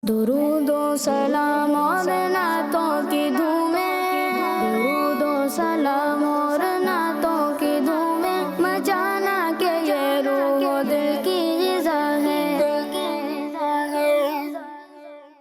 दुरूदो सलाम और नातों की धूमें, दुरूदो सलाम और नातों की धूमें, मचाना के ये रूह दिल की ग़िज़ा है।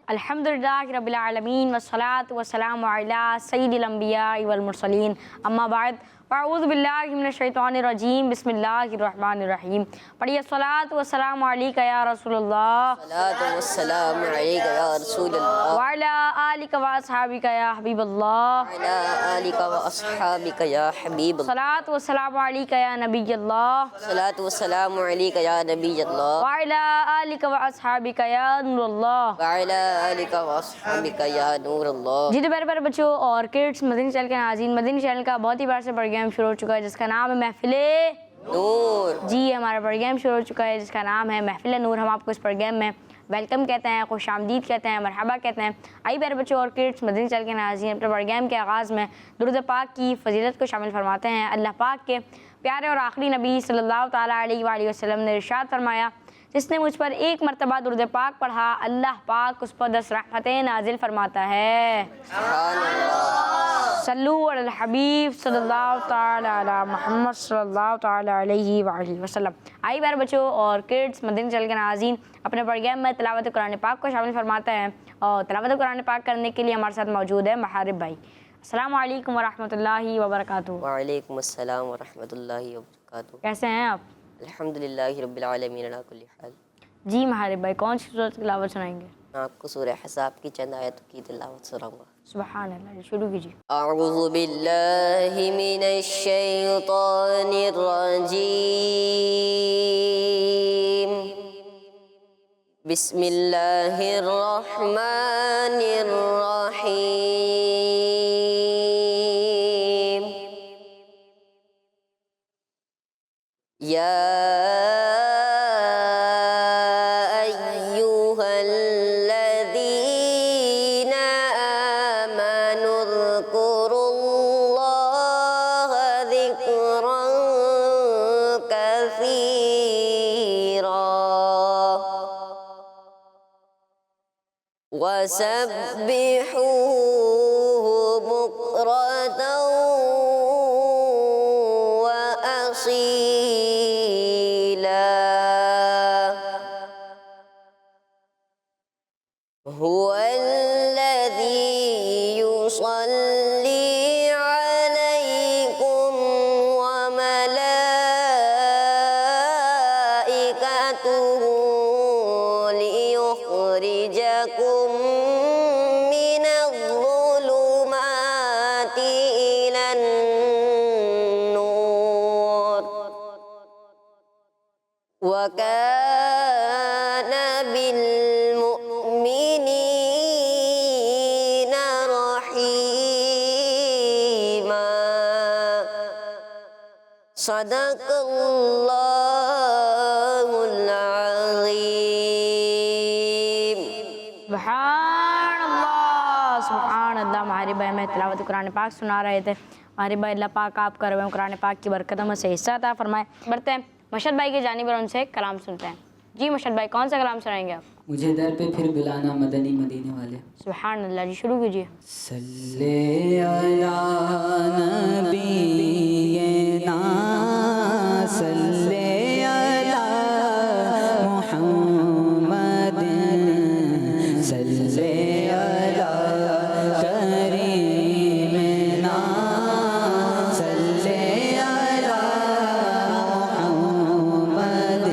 अल्हम्दुलिल्लाहि रब्बिल आलमीन वस्सलातु वस्सलामु अला सय्यिदिल अंबिया वल मुरसलीन अम्मा बाद अऊज़ु बिल्लाहि मिनश शैतानिर रजीम बिस्मिल्लाहिर रहमानिर रहीम। पढ़िए सलात व सलाम अलैका या रसूलल्लाह, सलात व सलाम अलैका या रसूलल्लाह, व अला आलिका व अस्हाबिका या हबीबल्लाह, व अला आलिका व अस्हाबिका या हबीबल्लाह, सलात व सलाम अलैका या नबियल्लाह, सलात व सलाम अलैका या नबियल्लाह, व अला आलिका व अस्हाबिका या नूरल्लाह, व अला आलिका व अस्हाबिका या नूरल्लाह। जी तो प्यारे बच्चों और किड्स, मदनी चैनल के नाज़रीन, मदनी चैनल का बहुत ही बार से प्रोग्राम शुरू हो चुका है जिसका नाम है महफिले नूर। जी हमारा प्रोग्राम शुरू हो चुका है जिसका नाम है महफिल नूर। हम आपको इस प्रोग्राम में वेलकम कहते हैं, खुश आमदीद कहते हैं, मरहबा कहते हैं। आइए प्यारे बच्चों और किड्स, मदनी चैनल के नाज़रीन, अपने प्रोग्राम के आगाज़ में दुरूद पाक की फजीलत को शामिल फरमाते हैं। अल्लाह पाक के प्यारे और आखिरी नबी सल्लल्लाहु ताला अलैहि वसल्लम ने इरशाद फरमाया, जिसने मुझ पर एक मरतबा दुरूद पाक पढ़ा, अल्लाह पाक उस पर 10 रहमतें नाजिल फरमाता है। सल्लू अलल हबीब सल्लल्लाहु ताला अला मुहम्मद सल्लल्लाहु ताला अलैहि वसल्लम। आई बार बच्चों और किड्स, मदनी चैनल के नाज़रीन, अपने प्रोग्राम में तिलावत कुरान पाक को शामिल फरमाते हैं और तिलावत कुरान पाक करने के लिए हमारे साथ मौजूद है महारिब भाई। अस्सलामु अलैकुम व रहमतुल्लाहि व बरकातुहू। व अलैकुम अस्सलाम व रहमतुल्लाहि व बरकातुहू। कैसे हैं आप? अल्हम्दुलिल्लाहि रब्बिल आलमीन अला कुल्ली हाल। जी महारिब भाई, कौन सी सूरत की तिलावत सुनाएंगे? मैं आपको सूरह हिसाब की चंद आयतों की तिलावत सुनाऊंगा। सुभान अल्लाह, शुरू कीजिए। अऊज़ु बिल्लाहि मिनश शैतानिर रजीम, बिस्मिल्लाहिर रहमानिर रहीम। या अय्युहल्लज़ीना आमनु ज़कुरुल्लाह ज़िक्रन कसीरा वसब्बिहूहु बुक्रतन व असीला। हुवल्लज़ी युसल्ली अलैकुम व मलाइकतुहु लियुखरिजकुम मिनज़्ज़ुलुमाति इलन नूर व कान बिल्मुमिनीना रहीमा। सदक़ल्लाहुल अज़ीम। सुभान अल्लाह, सुभान अल्लाह। हमारे भाई में तिलावत कुरान पाक सुना रहे थे। हमारे भाई अल्लाह पाक आप कर रहे कुरान पाक की बरकत में से हिस्सा अता फरमाए। बढ़ते हैं मशहद भाई की जानिब और उनसे कलाम सुनते हैं। जी मशहद भाई, कौन सा कलाम सुनाएंगे आप? मुझे दर पे फिर बुलाना मदनी मदीने वाले। सुभान अल्लाह जी, शुरू कीजिए। सल्ले अला नबीना, सल्ले अला मुहम्मद, सल्ले अला करीमना, सल्ले अला मुहम्मद।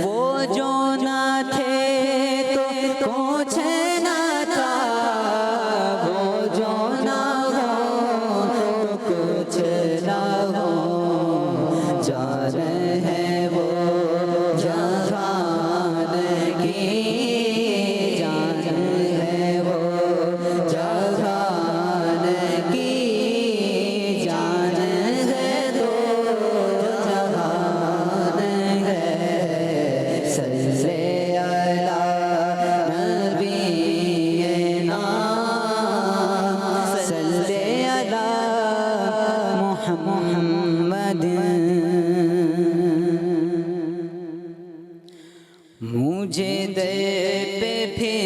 वो जो ना थे तो कुछ ना था, वो जो ना हो तो कुछ ना हो, जान है वो जहान की, जान है वो जहान की, जान है तो जहान है। सल्ले अला नबीना, सल्ले अला मुहम्मद। मुझे दर पे फिर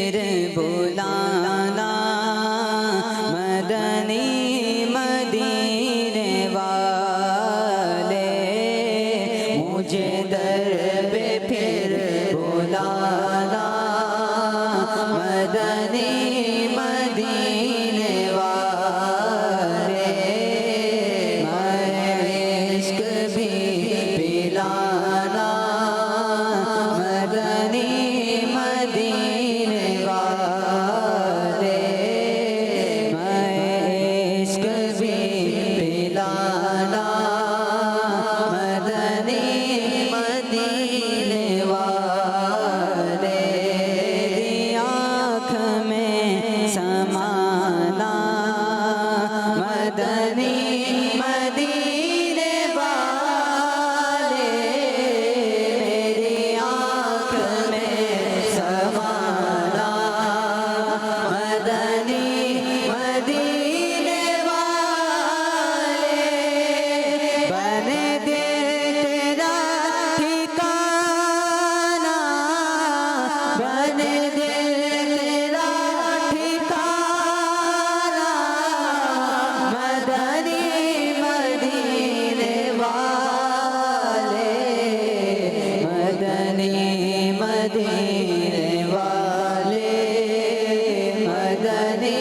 दिल तेरा ठिकाना मदनी मदीने वाले मदनी मदीने वाले मदनी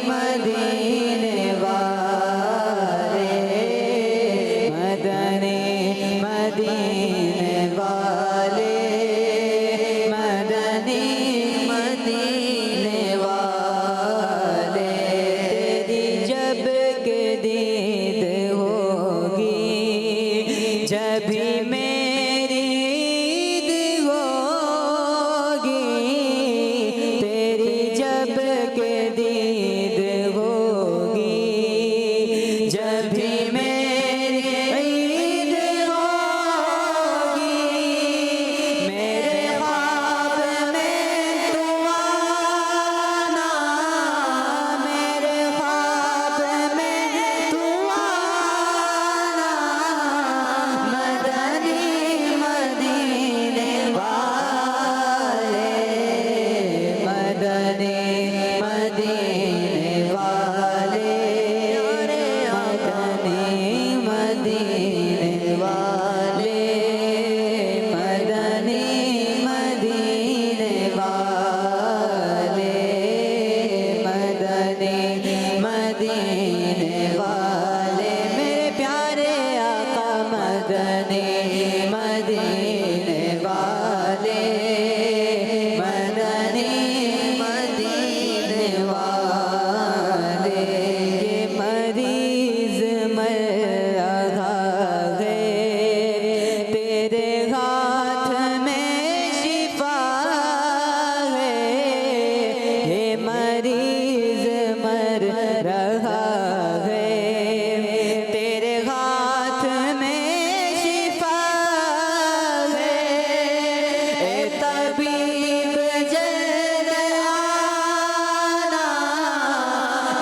मदीने वाले मदनी मदीने वाले मदनी मदीने वाले तेरी जब के दीद होगी जब भी मेरी ईद होगी तेरी जब के दीद होगी जब भी मेरी ईद होगी मेरे ख्वाब में तू आना मेरे ख्वाब में तू आना मदनी मदीने वाले मदनी मदीने वाले मदनी मदीने वाले मदनी मदीने वाले मदनी मदीने वाले मेरे प्यारे आका मदनी मदीने वाले मदनी मदीने वाले ये मरीज मर रहा है तेरे हाथ में शिफा है ये मरीज मर रहा है तेरे हाथ में शिफा है ए तबीब जल्द आना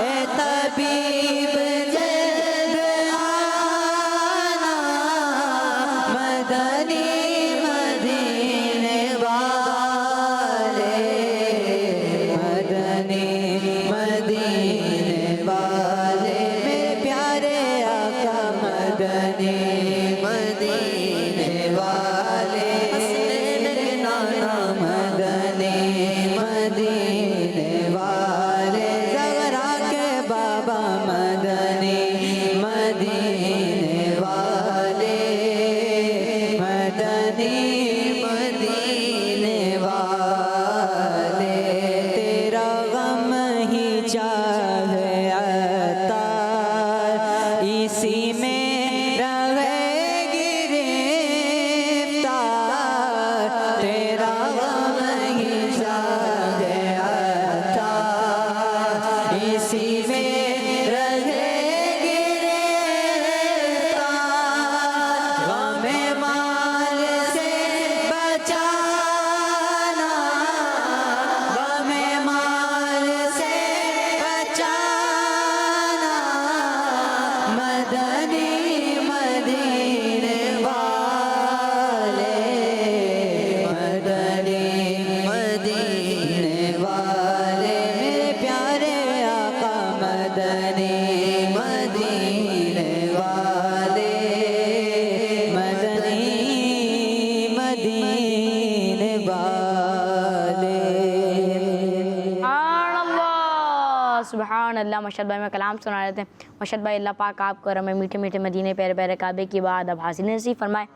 ए तबीब जल्द आना मदनी मदीने वाले मदनी मदीने वाले मेरे प्यारे आका मदनी मदीने वाले नाना मदनी मदीने वाले ज़हरा के बाबा मदनी मदीने वाले मदनी मदीने वाले तेरा गम ही चाहे अतार इसी में रहेगी गिरफ्तार तेरा गम ही चाहे अतार इसी में रहेगी गिरफ्तार गमे माल से बचाना गमे माल से बचाना मदनी मदीने वाले मदनी मदीने वाले मेरे प्यारे आका मदनी मदीने वाले मदनी मदीने वाले सुभान अल्लाह। मशहद भाई में कलाम सुना रहे थे। मशहद भाई अल्लाह पाक आपको और हमें मीठे मीठे मदीने प्यारे प्यारे काबे की बाद अब हासिल नसीब फरमाए,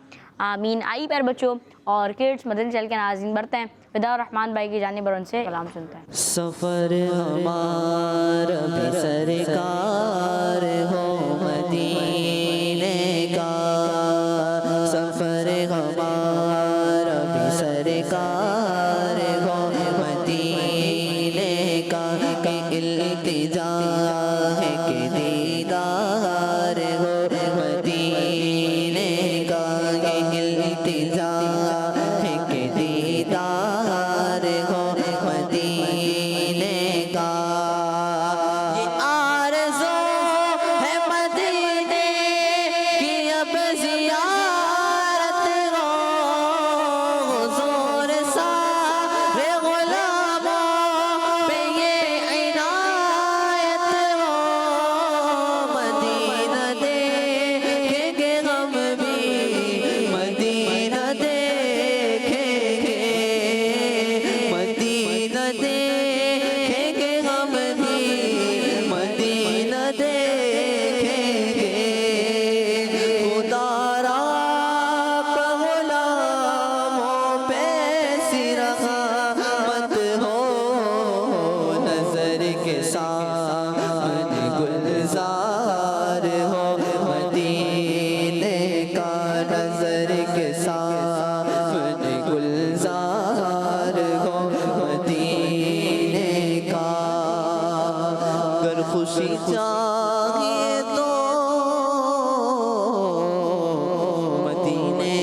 आमीन। आई प्यारे बच्चों और किड्स मदीने चल के नाज़रीन बढ़ते हैं विदा रहमान भाई की जानिब और उनसे कलाम सुनते हैं। सफ़र हमारा भी सरकार हो मदीने का, सफ़र हमारा भी सरकार हो मदीने का, कि इल्तिजा है कि दीदार हो मदीने का, कि इल्तिजा है कि दीदार हो मदीने का। ये आरज़ू है मदीने सामने गुलजार हो मदीने का, नजर के सामने गुलजार हो मदीने का। अगर खुशी चाहिए तो मदीने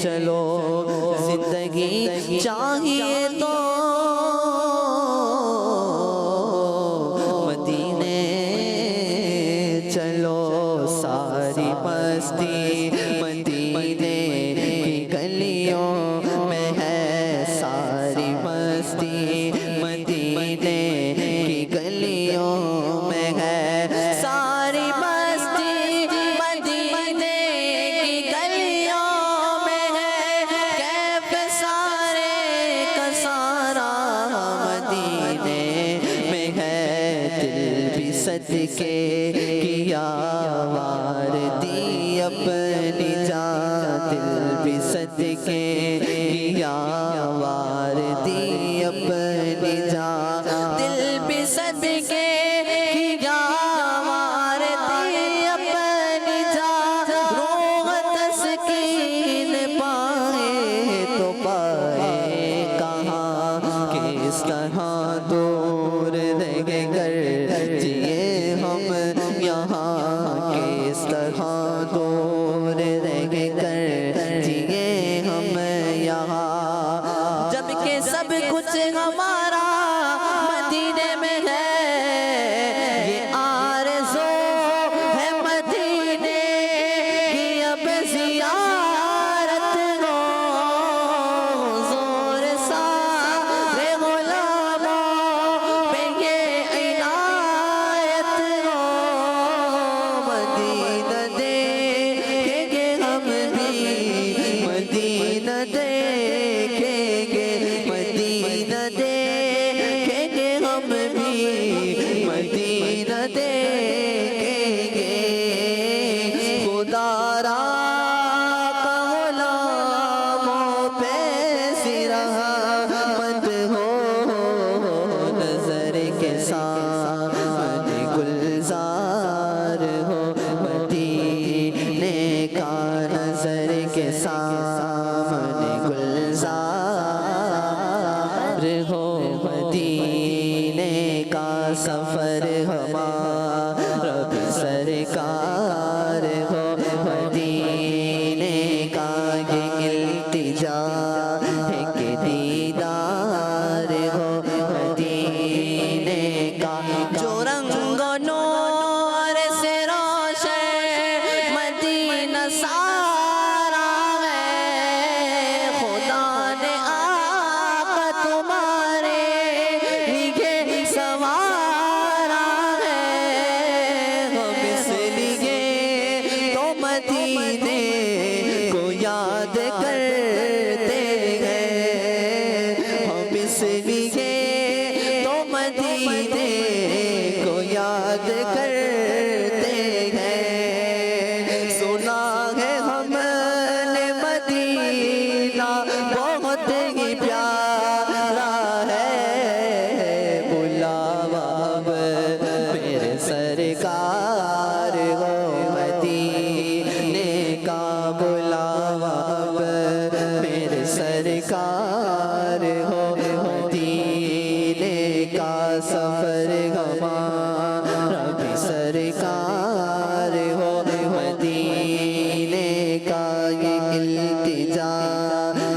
चलो, जिंदगी चाहिए तो मदीने चलो। सारी मस्ती मदीने की गलियों में है, सारी मस्ती मदीने की गलियों में है, सारी मस्ती मदीने की गलियों में है। कैफ सारे का सारा मदीने में है, दिल भी सदके किया वारदी अपनी जान, दिल भी सदके किया वारदी अपनी जान, दिल भी सदके किया वारदी अपनी जान। रूह तस्कीन पाए तो पाए कहाँ, किस तरह दूर रह कर जिए हम यहाँ, किस तरह दूर रह कर जिए हम यहाँ। जबकि सब कुछ हमारा मदीने में है, ये आरज़ू है मदीने की अब ज़ियारत हो। ज़ोर सारे गुलामों पे ये इनायत हो, मदीना देखेंगे हम भी, मदीना देखेंगे, मदीना देखेंगे हम भी, मदीना देखेंगे। खुदारा का गुलामों पे रहमत हो, नजर के सामने गुलजार हो मदीने का, नजर के सामने गुलजार हो मदीने का। सफर हमारा भी सरकार हो मदीने का, ये इल्तिजा है कि दीदार हो मदीने का। जो रंग नूर से रोशन मदीना सारा है, खुदा ने आका तुम्हारे लिए सवारा है। हम इसलिए तो मदीने को याद करते हैं, हम इसलिए तो मदीने को याद करते हैं। सुना है हमने मदीना बहुत ही प्यारा है, बुलावा अब मेरे सरकार हो मदीने का, बुलावा अब मेरे सरकार हो मदीने का। सफर हमारा भी सरकार हो मदीने का, ये इल्तिजा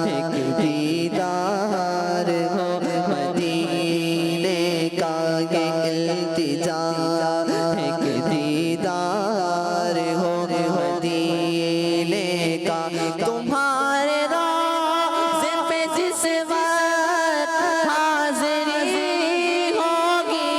एक दीदार हो मदीने का, ये इल्तिजा एक दीदार हो मदीने का। तुम्हारे रोज़े पे जिस वक्त हाज़िरी होगी,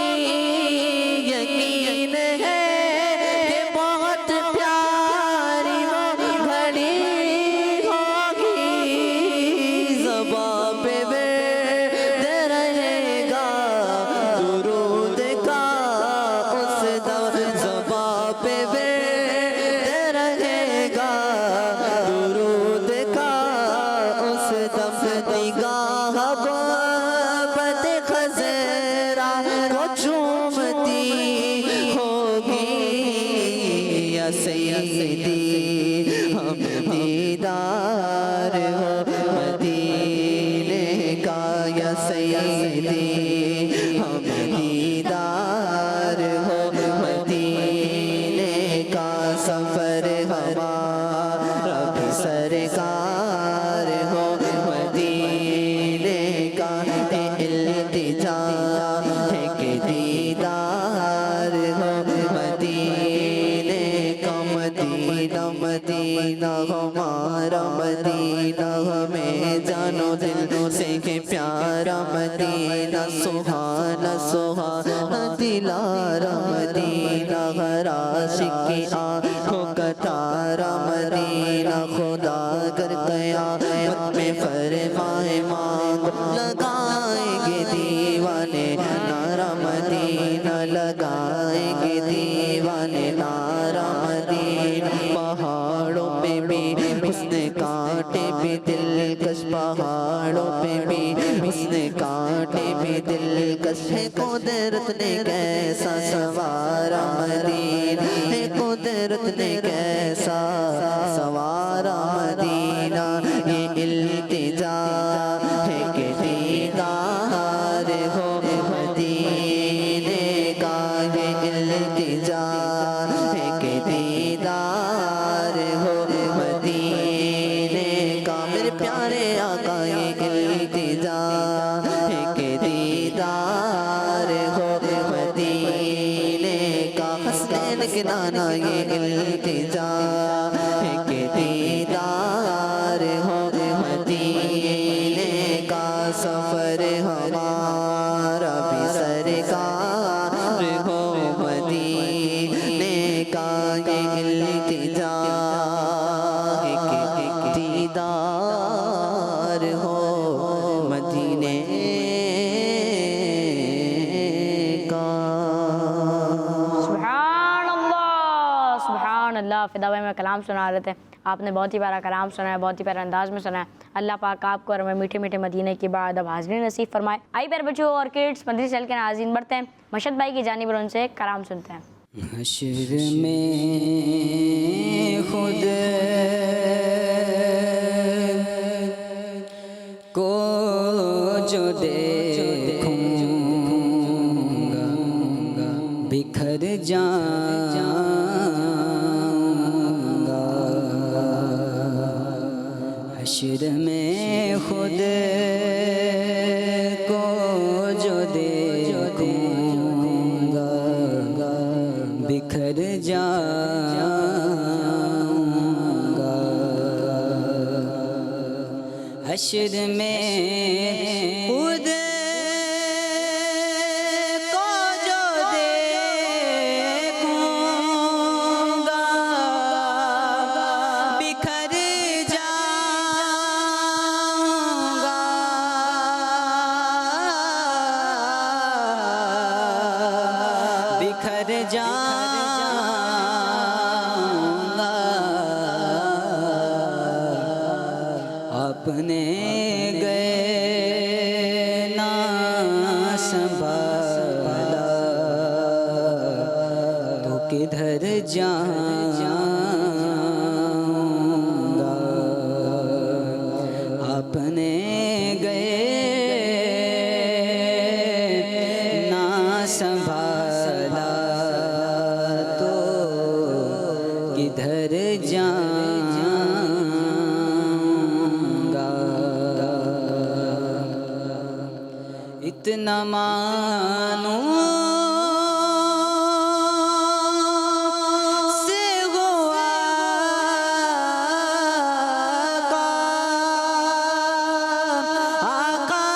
सैयदी हमें दीदार हो मदीने का सफर हमारा भी सरकार हो मदीने का इल्तिजा है कि दीदार हो मदीने का मदीना मदीना हमारा मदीना हमें जानो दिल से के प्यारा मदीना सुहाना सुहाना दिलारा मदीना हर आशिक की आँखों का तारा मदीना खुदा कर क़यामत में फरमाए मांग लगाएंगे दीवाने नारा मदीना लगाएंगे दीवाने नारा मदीना पहाड़ों पे भी हुस्न कांटे भी दिलकश पहाड़ों पे भी हुस्न कांटे भी दिलकश है कुदरत ने कैसा सवारा मदीना है कुदरत ने कैसा सवारा मदीना ये इल्तिजा है कि दीदार हो मदीने का ये इल्तिजा है कि दीदार हो मदीने का मेरे प्यारे आका ये इल्तिजा है कि दीदार हो मदीने का हसनैन के नाना ये इल्तिजा है कि दीदार हो मदीने का सफर हमारा भी सरकार हो मदीने का ये इल्तिजा है कि दीदार हो मदीने का। सुभान अल्लाह। फ़िदा भाई में कलाम सुना रहे थे, आपने बहुत ही प्यारा कलाम सुना है, बहुत ही प्यारा अंदाज में सुना है। अल्लाह पाक आपको और हमें मीठे मीठे मदीने की बाद अब हाज़िरी नसीब फरमाए। आई प्यारे बच्चों और किड्स, मदीने चल के नाज़रीन बढ़ते हैं मशद भाई की जानिब उनसे कलाम सुनते हैं। हश्र में खुद को जो देखूंगा बिखर जाऊंगा। हश्र में खुद को जो देखूंगा बिखर जाऊंगा। हश्र में खुद को जो देखूंगा बिखर जाऊंगा। बिखर जाऊंगा। अपने गए ना संभाला तो किधर जाऊंगा। अपने गए ना संभाला तो किधर जाऊंगा। इतना मानो से हुआ आका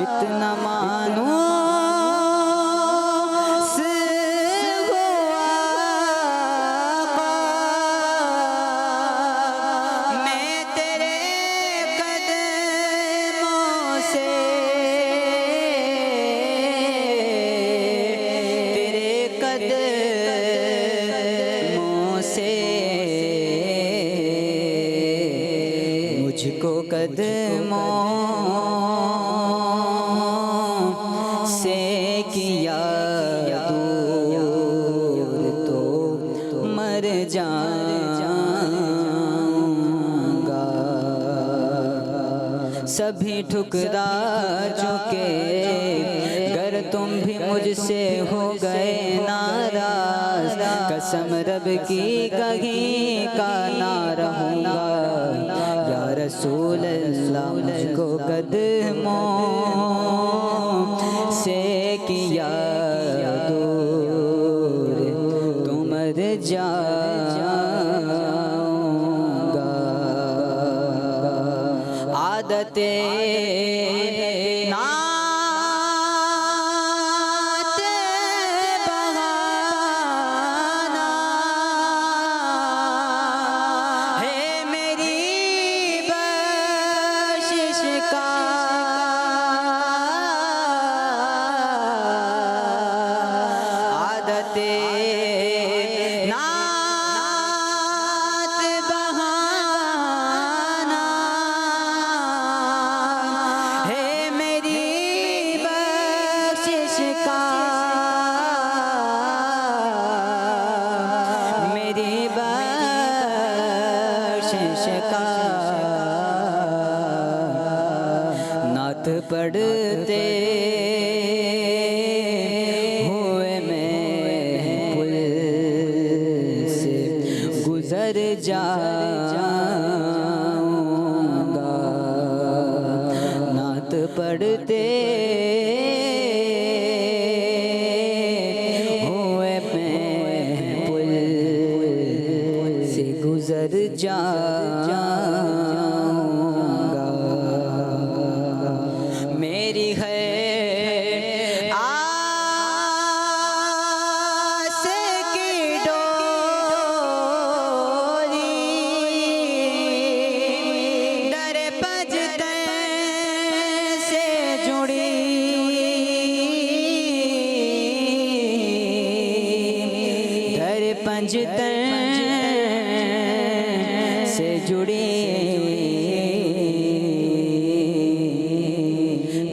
इतना मानो से हुआ मैं तेरे कदमों से तेरे कदमों से मुझको कदमों से किया दूर तो मर जाऊंगा। सभी ठुकरा चुके, गर तुम भी मुझसे हो गए नाराज, कसम रब की कहीं का ना रहूँगा। या रसूल अल्लाह मुझको कदमों से किया दूर, तुम मर जाऊंगा। आदते नात बहाना है मेरी बख्शिश का, आदते नात बहाना है मेरी बख्शिश का, मेरी बख्शिश का। नात पढ़ते हुए मैं पुल से गुजर जाऊंगा। नात पढ़ते हुए मैं पुल से गुजर जाऊंगा। मेरी है आस की डोरी, दर पजते से जुड़ी, दर पंजते से जुड़ी,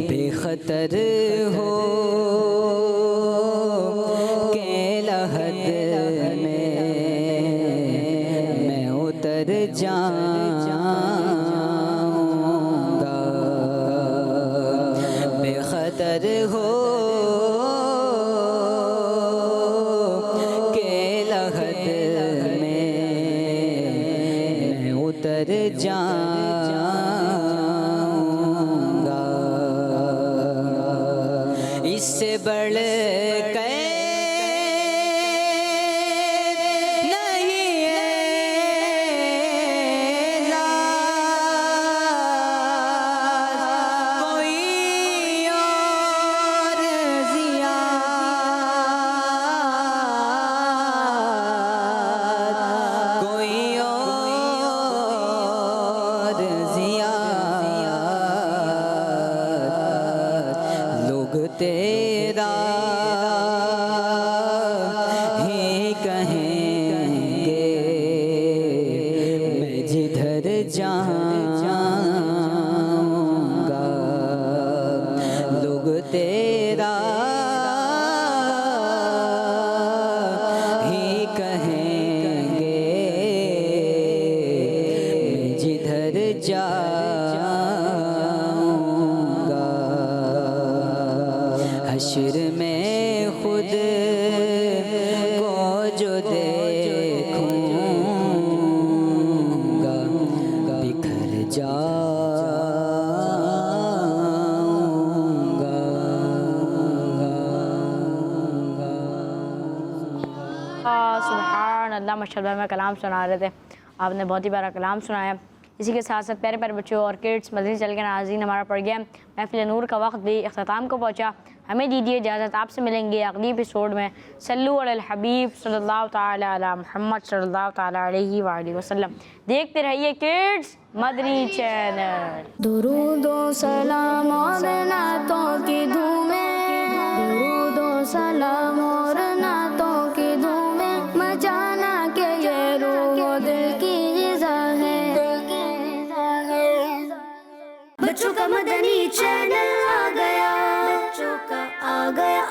बेखतर हो के लहद में मैं उतर जाऊंगा। बेखतर हो के लहद में मैं उतर जाऊंगा। इससे बढ़ के नहीं एज़ाज़ कोई और ज़ियाद, कोई और ज़ियाद। लोग तेरा ही कहेंगे मैं जिधर जाऊंगा। लोग तेरा ही कहेंगे मैं जिधर जाऊंगा। हश्र में खुद को जो देखूंगा, बिखर जाऊंगा। सुभान अल्लाह, माशाअल्लाह में कलाम सुना रहे थे, आपने बहुत ही प्यारा कलाम सुनाया। इसी के साथ साथ प्यारे प्यारे बच्चों और किड्स, मदनी चल के नाज़रीन, हमारा प्रोग्राम महफिल नूर का वक्त भी अख्ताम को पहुँचा। हमें दीजिए इजाज़त, आपसे मिलेंगे अगली एपिसोड में। सल्लु अलल हबीब सल्लल्लाहु ताला अला मुहम्मद सल्लल्लाहु ताला अलैहि वसल्लम। देखते रहिए किड्स मदनी चैनल। दुरूदो सलाम और नातों की धूमें, दुरूदो सलाम और नातों की धूमें, मचाना के ये रूह दिल की ग़िज़ा है। बच्चों का मदनी चैनल आ गया, बच्चों का आ गया